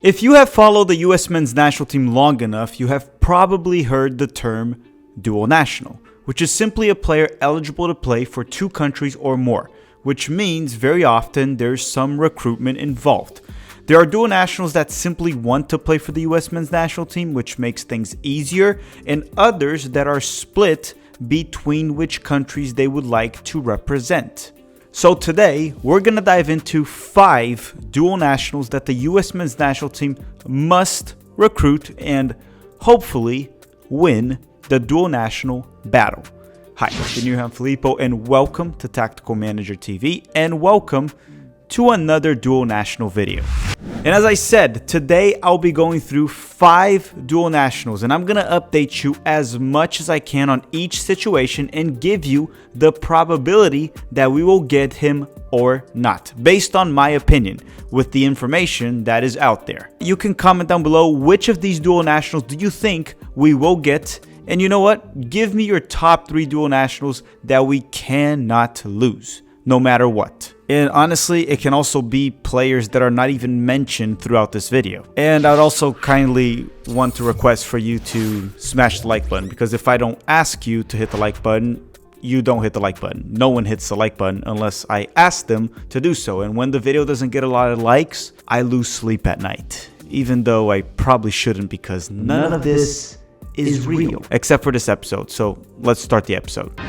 If you have followed the US men's national team long enough, you have probably heard the term dual national, which is simply a player eligible to play for two countries or more, which means very often there's some recruitment involved. There are dual nationals that simply want to play for the US men's national team, which makes things easier, and others that are split between which countries they would like to represent. So today, we're going to dive into 5 dual nationals that the US men's national team must recruit and hopefully win the dual national battle. Hi, I'm Filippo and welcome to Tactical Manager TV and welcome to another dual national video. And as I said, today I'll be going through 5 dual nationals and I'm going to update you as much as I can on each situation and give you the probability that we will get him or not, based on my opinion, with the information that is out there. You can comment down below which of these dual nationals do you think we will get, and you know what? Give me your top 3 dual nationals that we cannot lose, no matter what. And honestly, it can also be players that are not even mentioned throughout this video. And I would also kindly want to request for you to smash the like button, because if I don't ask you to hit the like button, you don't hit the like button. No one hits the like button unless I ask them to do so. And when the video doesn't get a lot of likes, I lose sleep at night. Even though I probably shouldn't, because none of this is real. Except for this episode. So let's start the episode.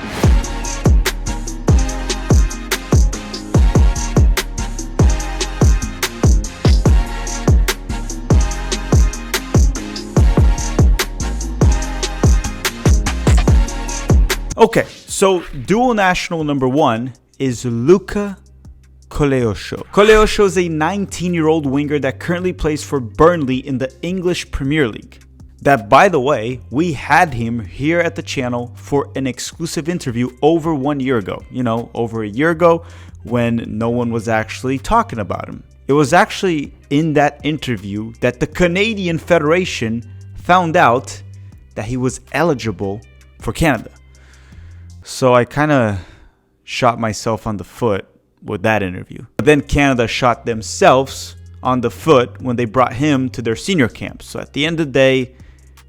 Okay, so dual national number 1 is Luca Koleosho. Koleosho is a 19-year-old winger that currently plays for Burnley in the English Premier League. That, by the way, we had him here at the channel for an exclusive interview over 1 year ago. You know, over a year ago when no one was actually talking about him. It was actually in that interview that the Canadian Federation found out that he was eligible for Canada. So I kind of shot myself on the foot with that interview. But then Canada shot themselves on the foot when they brought him to their senior camp. So at the end of the day,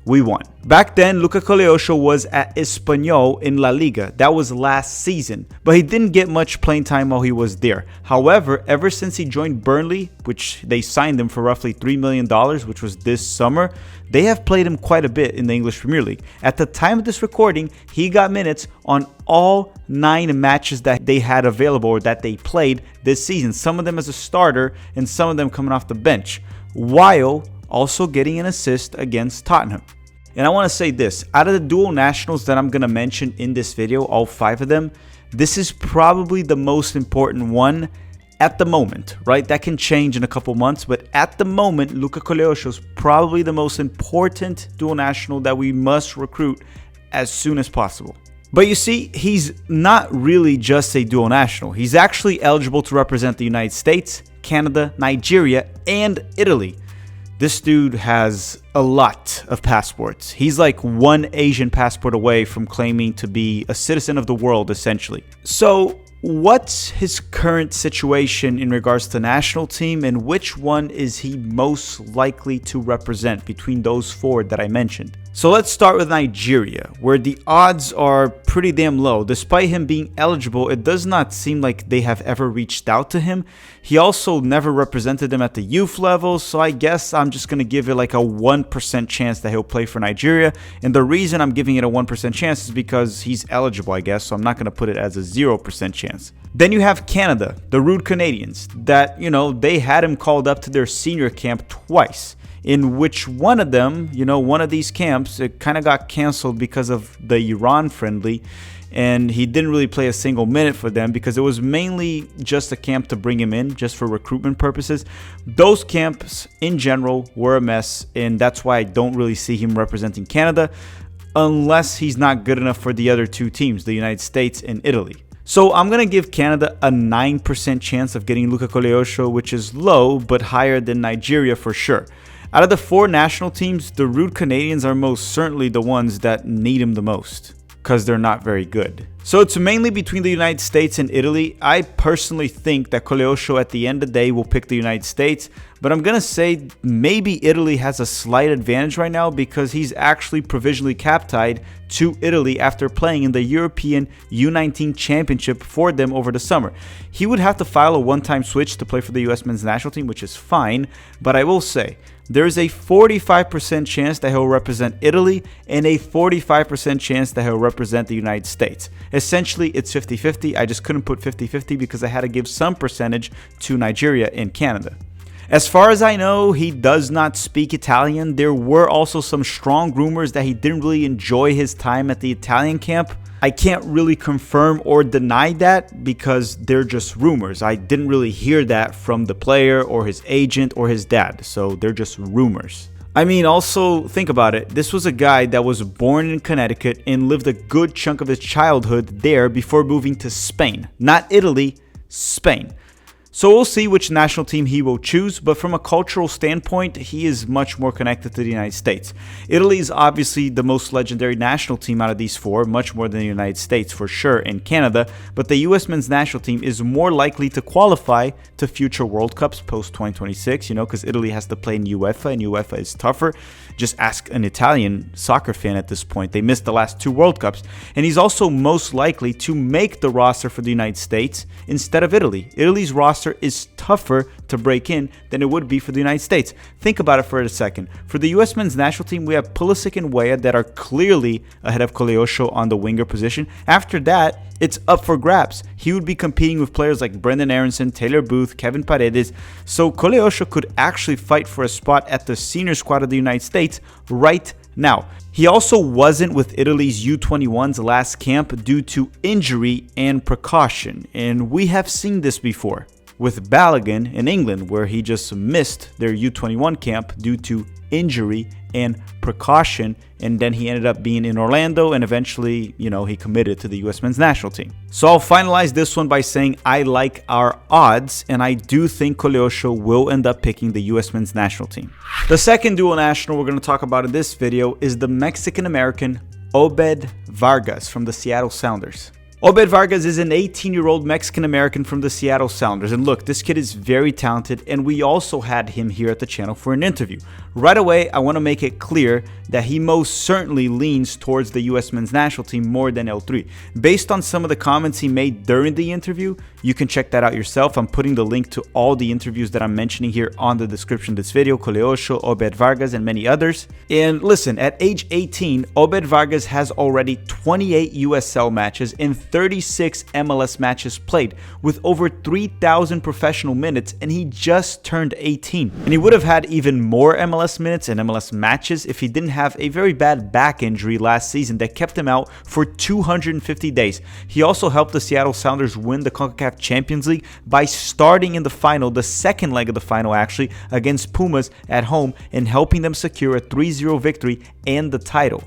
we won. Back then, Luca Koleosho was at Espanyol in La Liga. That was last season, but he didn't get much playing time while he was there. However, ever since he joined Burnley, which they signed him for roughly $3 million, which was this summer, they have played him quite a bit in the English Premier League. At the time of this recording, he got minutes on all 9 matches that they had available or that they played this season. Some of them as a starter and some of them coming off the bench, while also getting an assist against Tottenham. And I want to say this, out of the dual nationals that I'm going to mention in this video, all 5 of them, this is probably the most important one at the moment, right? That can change in a couple months, but at the moment, Luca Koleosho is probably the most important dual national that we must recruit as soon as possible. But you see, he's not really just a dual national. He's actually eligible to represent the United States, Canada, Nigeria, and Italy. This dude has a lot of passports. He's like one Asian passport away from claiming to be a citizen of the world, essentially. So what's his current situation in regards to national team, and which one is he most likely to represent between those 4 that I mentioned? So let's start with Nigeria, where the odds are pretty damn low. Despite him being eligible, it does not seem like they have ever reached out to him. He also never represented them at the youth level, so I guess I'm just going to give it like a 1% chance that he'll play for Nigeria. And the reason I'm giving it a 1% chance is because he's eligible, I guess, so I'm not going to put it as a 0% chance. Then you have Canada, the Rude Canadians, that, you know, they had him called up to their senior camp twice. In which one of them, you know, one of these camps, it kind of got canceled because of the Iran friendly, and he didn't really play a single minute for them because it was mainly just a camp to bring him in, just for recruitment purposes. Those camps in general were a mess, and that's why I don't really see him representing Canada unless he's not good enough for the other 2 teams, the United States and Italy. So I'm going to give Canada a 9% chance of getting Luca Koleosho, which is low but higher than Nigeria for sure. Out of the 4 national teams, the Rude Canadians are most certainly the ones that need him the most, because they're not very good. So it's mainly between the United States and Italy. I personally think that Koleosho at the end of the day will pick the United States, but I'm going to say maybe Italy has a slight advantage right now because he's actually provisionally cap-tied to Italy after playing in the European U19 Championship for them over the summer. He would have to file a one-time switch to play for the US men's national team, which is fine, but I will say there is a 45% chance that he'll represent Italy and a 45% chance that he'll represent the United States. Essentially, it's 50-50. I just couldn't put 50-50 because I had to give some percentage to Nigeria and Canada. As far as I know, he does not speak Italian. There were also some strong rumors that he didn't really enjoy his time at the Italian camp. I can't really confirm or deny that because they're just rumors. I didn't really hear that from the player or his agent or his dad, so they're just rumors. I mean, also, think about it. This was a guy that was born in Connecticut and lived a good chunk of his childhood there before moving to Spain. Not Italy, Spain. So we'll see which national team he will choose, but from a cultural standpoint, he is much more connected to the United States. Italy is obviously the most legendary national team out of these four, much more than the United States for sure, and Canada, but the US men's national team is more likely to qualify to future World Cups post-2026, because Italy has to play in UEFA, and UEFA is tougher. Just ask an Italian soccer fan at this point. They missed the last two World Cups, and he's also most likely to make the roster for the United States instead of Italy. Italy's roster is tougher to break in than it would be for the United States. Think about it for a second. For the US men's national team, we have Pulisic and Weah that are clearly ahead of Koleosho on the winger position. After that, it's up for grabs. He would be competing with players like Brendan Aronson, Taylor Booth, Kevin Paredes. So Koleosho could actually fight for a spot at the senior squad of the United States right now. He also wasn't with Italy's U21's last camp due to injury and precaution, and we have seen this before with Balogun in England, where he just missed their U21 camp due to injury and precaution, and then he ended up being in Orlando, and eventually, he committed to the US men's national team. So I'll finalize this one by saying I like our odds, and I do think Koleosho will end up picking the US men's national team. The second dual national we're going to talk about in this video is the Mexican-American Obed Vargas from the Seattle Sounders. Obed Vargas is an 18-year-old Mexican-American from the Seattle Sounders. And look, this kid is very talented, and we also had him here at the channel for an interview. Right away, I want to make it clear that he most certainly leans towards the US men's national team more than L3. Based on some of the comments he made during the interview, you can check that out yourself. I'm putting the link to all the interviews that I'm mentioning here on the description of this video, Koleosho, Obed Vargas, and many others. And listen, at age 18, Obed Vargas has already 28 USL matches and 36 MLS matches played with over 3,000 professional minutes, and he just turned 18. And he would have had even more MLS minutes and MLS matches if he didn't have a very bad back injury last season that kept him out for 250 days. He also helped the Seattle Sounders win the CONCACAF Champions League by starting in the final, the second leg of the final actually, against Pumas at home, and helping them secure a 3-0 victory and the title.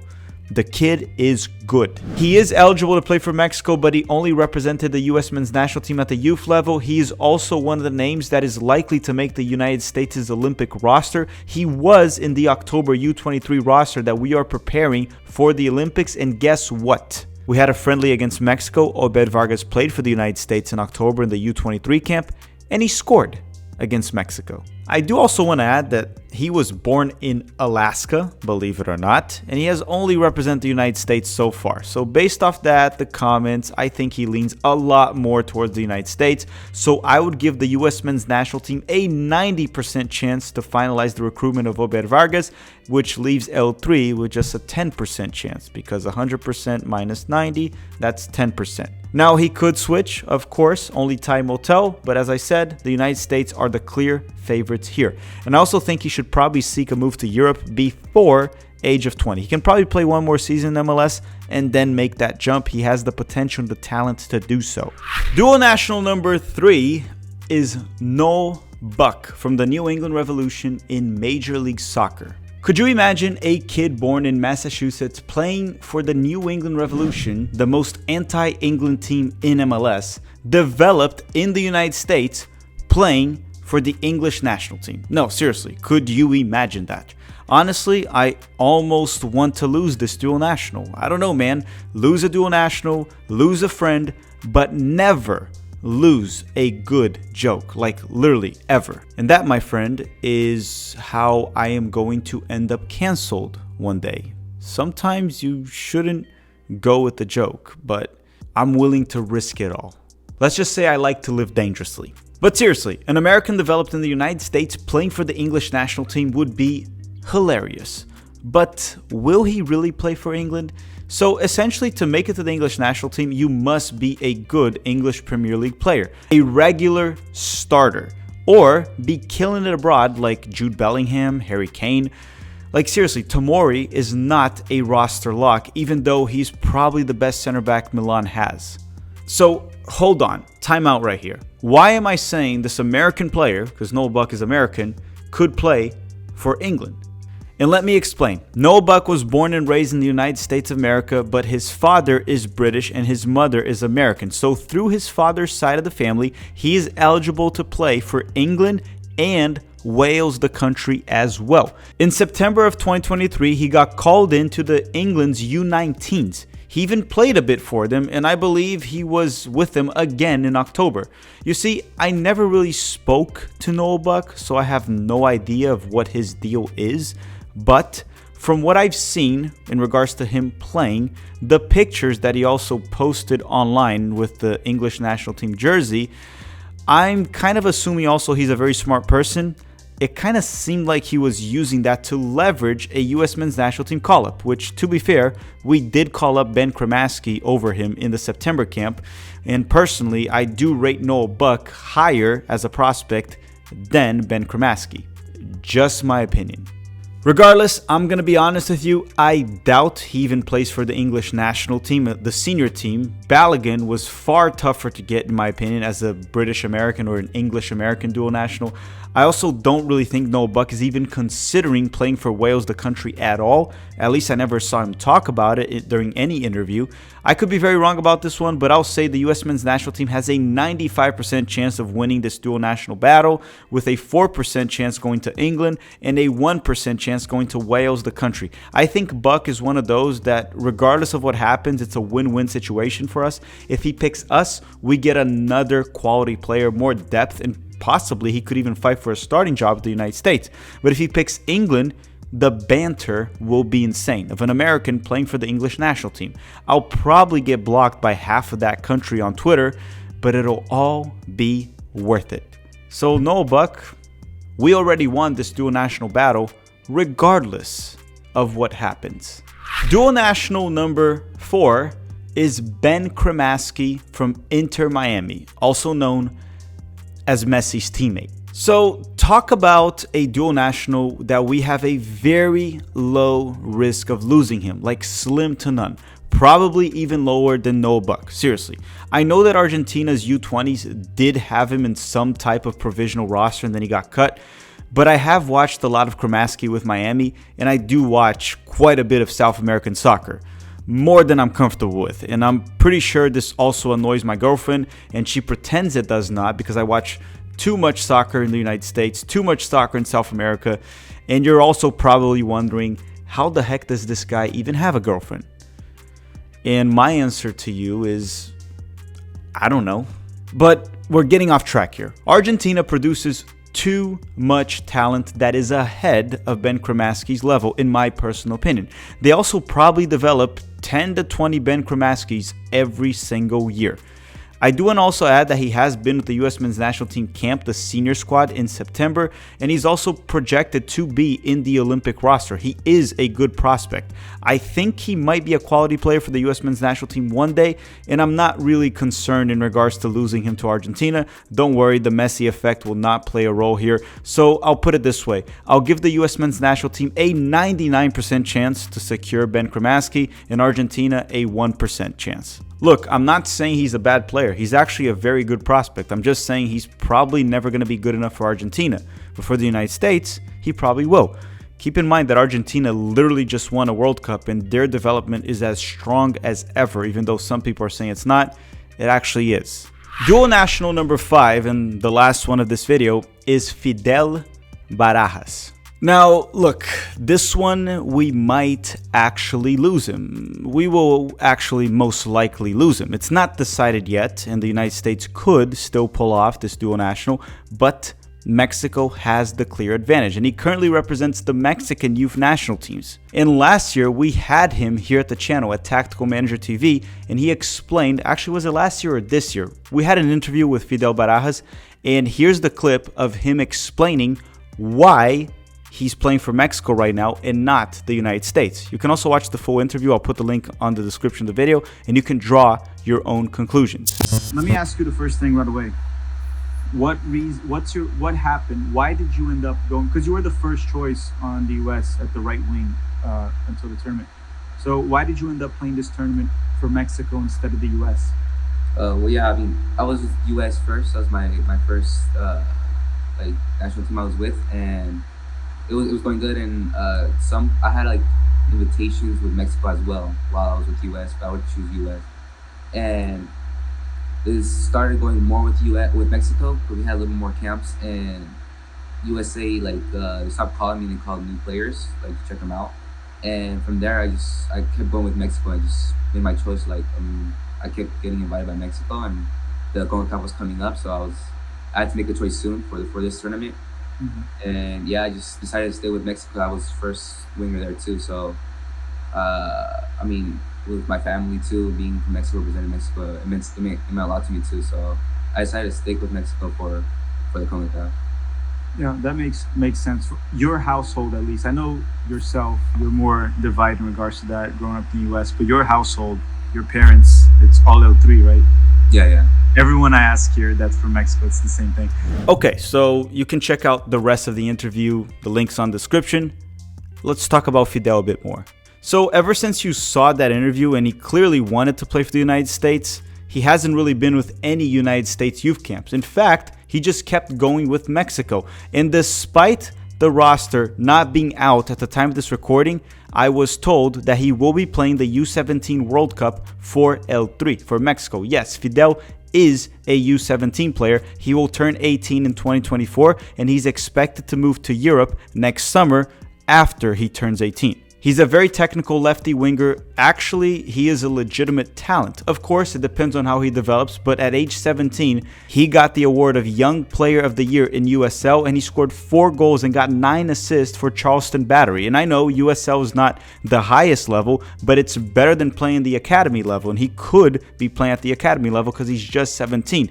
The kid is good. He is eligible to play for Mexico, but he only represented the US men's national team at the youth level. He is also one of the names that is likely to make the United States' Olympic roster. He was in the October U23 roster that we are preparing for the Olympics, and guess what? We had a friendly against Mexico. Obed Vargas played for the United States in October in the U23 camp, and he scored against Mexico. I do also want to add that he was born in Alaska, believe it or not, and he has only represented the United States so far. So based off that, the comments, I think he leans a lot more towards the United States. So I would give the US men's national team a 90% chance to finalize the recruitment of Obed Vargas, which leaves L3 with just a 10% chance, because 100% minus 90, that's 10%. Now he could switch, of course, only time will tell, but as I said, the United States are the clear favorites here. And I also think he should probably seek a move to Europe before age of 20. He can probably play one more season in MLS and then make that jump. He has the potential and the talent to do so. Dual national number 3 is Noel Buck from the New England Revolution in Major League Soccer. Could you imagine a kid born in Massachusetts playing for the New England Revolution, the most anti-England team in MLS, developed in the United States, playing for the English national team? No, seriously, could you imagine that? Honestly, I almost want to lose this dual national. I don't know, man. Lose a dual national, lose a friend, but never lose a good joke, like literally ever. And that, my friend, is how I am going to end up canceled one day. Sometimes you shouldn't go with the joke, but I'm willing to risk it all. Let's just say I like to live dangerously. But seriously, an American developed in the United States playing for the English national team would be hilarious. But will he really play for England? So essentially, to make it to the English national team, you must be a good English Premier League player, a regular starter, or be killing it abroad like Jude Bellingham, Harry Kane. Like seriously, Tomori is not a roster lock, even though he's probably the best center back Milan has. So hold on, time out right here. Why am I saying this American player, because Noel Buck is American, could play for England? And let me explain. Noel Buck was born and raised in the United States of America, but his father is British and his mother is American. So through his father's side of the family, he is eligible to play for England and Wales, the country, as well. In September of 2023, he got called into the England's U19s. He even played a bit for them, and I believe he was with them again in October. You see, I never really spoke to Noel Buck, so I have no idea of what his deal is. But from what I've seen in regards to him playing, the pictures that he also posted online with the English national team jersey, I'm kind of assuming also he's a very smart person. It kind of seemed like he was using that to leverage a US men's national team call-up, which, to be fair, we did call up Ben Cremaschi over him in the September camp. And personally, I do rate Noel Buck higher as a prospect than Ben Cremaschi. Just my opinion. Regardless, I'm going to be honest with you, I doubt he even plays for the English national team, the senior team. Balogun was far tougher to get, in my opinion, as a British American or an English American dual national. I also don't really think Noel Buck is even considering playing for Wales, the country, at all. At least I never saw him talk about it during any interview. I could be very wrong about this one, but I'll say the US men's national team has a 95% chance of winning this dual national battle, with a 4% chance going to England and a 1% chance going to Wales, the country. I think Buck is one of those that, regardless of what happens, it's a win-win situation for us. If he picks us, we get another quality player, more depth, and possibly he could even fight for a starting job with the United States. But if he picks England, the banter will be insane of an American playing for the English national team. I'll probably get blocked by half of that country on Twitter, but it'll all be worth it. So Noel Buck, we already won this dual national battle regardless of what happens. Dual national number 4 is Ben Cremaschi from Inter Miami, also known as Messi's teammate. So talk about a dual national that we have a very low risk of losing him, like slim to none. Probably even lower than Noel Buck. Seriously. I know that Argentina's U20s did have him in some type of provisional roster and then he got cut. But I have watched a lot of Cremaschi with Miami, and I do watch quite a bit of South American soccer. More than I'm comfortable with. And I'm pretty sure this also annoys my girlfriend, and she pretends it does not, because I watch too much soccer in the United States, too much soccer in South America. And you're also probably wondering, how the heck does this guy even have a girlfriend? And my answer to you is, I don't know. But we're getting off track here. Argentina produces too much talent that is ahead of Ben Cremaschi's level, in my personal opinion. They also probably develop 10 to 20 Ben Cremaschi's every single year. I do want to also add that he has been with the US men's national team camp, the senior squad, in September, and he's also projected to be in the Olympic roster. He is a good prospect. I think he might be a quality player for the US men's national team one day, and I'm not really concerned in regards to losing him to Argentina. Don't worry, the Messi effect will not play a role here. So I'll put it this way. I'll give the US men's national team a 99% chance to secure Ben Cremaschi, and Argentina a 1% chance. Look, I'm not saying he's a bad player. He's actually a very good prospect. I'm just saying he's probably never going to be good enough for Argentina. But for the United States, he probably will. Keep in mind that Argentina literally just won a World Cup and their development is as strong as ever. Even though some people are saying it's not, it actually is. Dual national number 5, and the last one of this video, is Fidel Barajas. Now, look, this one we might actually lose him. We will actually most likely lose him. It's not decided yet, and the United States could still pull off this dual national, but Mexico has the clear advantage, and he currently represents the Mexican youth national teams. And last year, we had him here at the channel at Tactical Manager TV, and he explained, actually was it last year or this year? We had an interview with Fidel Barajas, and here's the clip of him explaining why he's playing for Mexico right now and not the United States. You can also watch the full interview. I'll put the link on the description of the video, and you can draw your own conclusions. Let me ask you the first thing right away. What happened? Why did you end up going? Because you were the first choice on the U.S. at the right wing until the tournament. So why did you end up playing this tournament for Mexico instead of the U.S.? Well, yeah, I mean, I was with U.S. first. That was my first national team I was with, and it was going good. And I had like invitations with Mexico as well while I was with U.S. But I would choose U.S. And it started going more with Mexico, but we had a little more camps, and USA they stopped calling me and they called new players to check them out. And from there I kept going with Mexico. I just made my choice. I kept getting invited by Mexico, and the CONCACAF was coming up, so I had to make a choice soon for this tournament. Mm-hmm. And yeah, I just decided to stay with Mexico. I was first winger there too, so I mean, with my family too, being from Mexico, representing Mexico, it meant a lot to me too. So I decided to stick with Mexico for the CONCACAF. Yeah, that makes sense. For your household, at least, I know yourself, you're more divided in regards to that growing up in the U.S., but your household, your parents, it's all L3, right? Yeah. Everyone I ask here that's from Mexico, it's the same thing. Okay, so you can check out the rest of the interview. The link's on the description. Let's talk about Fidel a bit more. So ever since you saw that interview and he clearly wanted to play for the United States, he hasn't really been with any United States youth camps. In fact, he just kept going with Mexico. And despite the roster not being out at the time of this recording, I was told that he will be playing the U17 World Cup for L3, for Mexico. Yes, Fidel is a U17 player. He will turn 18 in 2024, and he's expected to move to Europe next summer after he turns 18. He's a very technical lefty winger. Actually, he is a legitimate talent. Of course, it depends on how he develops, but at age 17, he got the award of Young Player of the Year in USL, and he scored 4 goals and got 9 assists for Charleston Battery. And I know USL is not the highest level, but it's better than playing the academy level, and he could be playing at the academy level because he's just 17.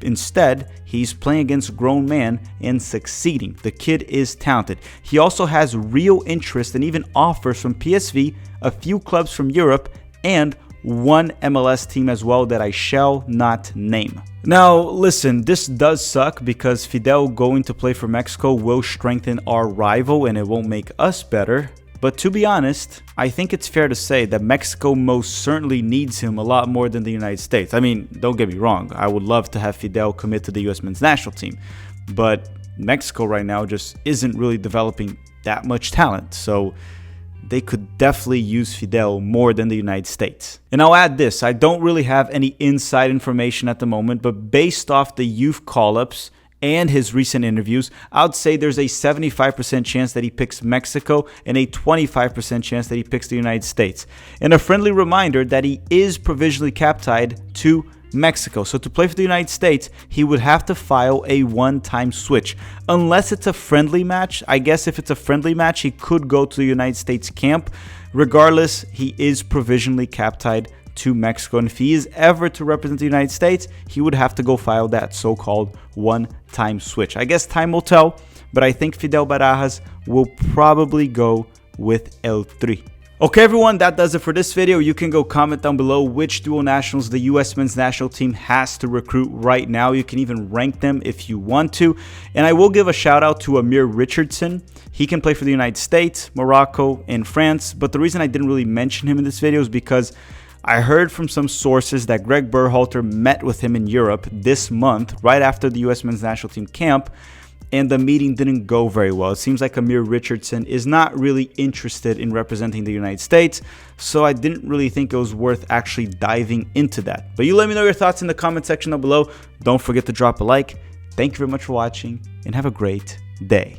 Instead, he's playing against grown men and succeeding. The kid is talented. He also has real interest and even offers from PSV, a few clubs from Europe, and one MLS team as well that I shall not name. Now, listen, this does suck because Fidel going to play for Mexico will strengthen our rival and it won't make us better. But to be honest, I think it's fair to say that Mexico most certainly needs him a lot more than the United States. I mean, don't get me wrong, I would love to have Fidel commit to the US men's national team, but Mexico right now just isn't really developing that much talent, so they could definitely use Fidel more than the United States. And I'll add this, I don't really have any inside information at the moment, but based off the youth call-ups and his recent interviews, I'd say there's a 75% chance that he picks Mexico and a 25% chance that he picks the United States. And a friendly reminder that he is provisionally cap-tied to Mexico. So to play for the United States, he would have to file a one-time switch. Unless it's a friendly match, I guess if it's a friendly match, he could go to the United States camp. Regardless, he is provisionally cap-tied to Mexico, and if he is ever to represent the United States, he would have to go file that so-called one-time switch. I guess time will tell, but I think Fidel Barajas will probably go with L3. Okay, everyone, that does it for this video. You can go comment down below which dual nationals the U.S. men's national team has to recruit right now. You can even rank them if you want to. And I will give a shout out to Amir Richardson. He can play for the United States, Morocco, and France. But the reason I didn't really mention him in this video is because I heard from some sources that Greg Berhalter met with him in Europe this month, right after the U.S. men's national team camp, and the meeting didn't go very well. It seems like Amir Richardson is not really interested in representing the United States, so I didn't really think it was worth actually diving into that. But you let me know your thoughts in the comment section down below. Don't forget to drop a like. Thank you very much for watching, and have a great day.